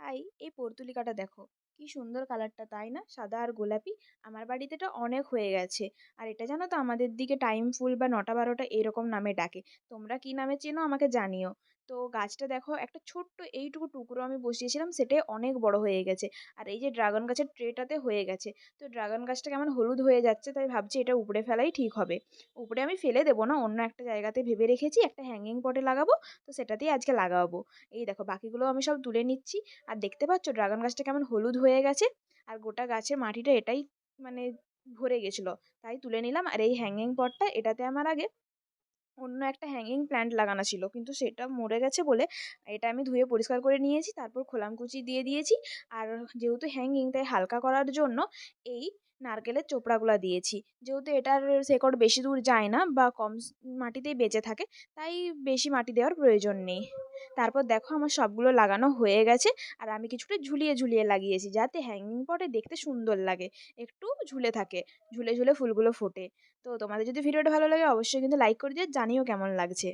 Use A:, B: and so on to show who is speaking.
A: তাই এই পর্তুলিকাটা দেখো কি সুন্দর কালারটা, তাই না? সাদা আর গোলাপি। আমার বাড়িতে এটা অনেক হয়ে গেছে। আর এটা জানো তো আমাদের দিকে টাইম ফুল বা ৯টা ১২টা এরকম নামে ডাকে। তোমরা কি নামে চেনো আমাকে জানিও। তো গাছটা দেখো একটা ছোট্ট এইটুকু টুকরো আমি বসিয়েছিলাম, সেটাই অনেক বড় হয়ে গেছে। আর এই যে ড্রাগন গাছের ট্রেটাতে হয়ে গেছে। তো ড্রাগন গাছটা কেমন হলুদ হয়ে যাচ্ছে, তাই ভাবছি এটা উপড়ে ফেলাই ঠিক হবে। উপড়ে আমি ফেলে দেবো না, অন্য একটা জায়গাতে ভেবে রেখেছি একটা হ্যাঙ্গিং পটে লাগাবো। তো সেটাতেই আজকে লাগাবো। এই দেখো বাকিগুলো আমি সব তুলে নিচ্ছি। আর দেখতে পাচ্ছ ড্রাগন গাছটা কেমন হলুদ হয়ে গেছে। আর গোটা গাছের মাটিটা এটাই মানে ভরে গেছিল। তাই তুলে নিলাম। আর এই হ্যাঙ্গিং পটটা, এটাতে আমার আগে অন্য একটা হ্যাঙ্গিং প্ল্যান্ট লাগানো ছিল, কিন্তু সেটা মরে গেছে বলে এটা আমি ধুয়ে পরিষ্কার করে নিয়েছি, তারপর খোলামকুচি দিয়ে দিয়েছি। আর যেহেতু হ্যাঙ্গিং, তাই হালকা করার জন্য এই নারকেলের চোপড়াগুলা দিয়েছি। যেহেতু এটার শেকড় বেশি দূর যায় না বা কম মাটিতেই বেঁচে থাকে, তাই বেশি মাটি দেওয়ার প্রয়োজন নেই। তারপর দেখো আমার সবগুলো লাগানো হয়ে গেছে। আর আমি কিছুটা ঝুলিয়ে ঝুলিয়ে লাগিয়েছি, যাতে হ্যাঙ্গিং পটে দেখতে সুন্দর লাগে, একটু ঝুলে থাকে, ঝুলে ঝুলে ফুলগুলো ফোটে। তো তোমাদের যদি ভিডিওটা ভালো লাগে অবশ্যই কিন্তু লাইক করে দিও, জানিও কেমন লাগছে।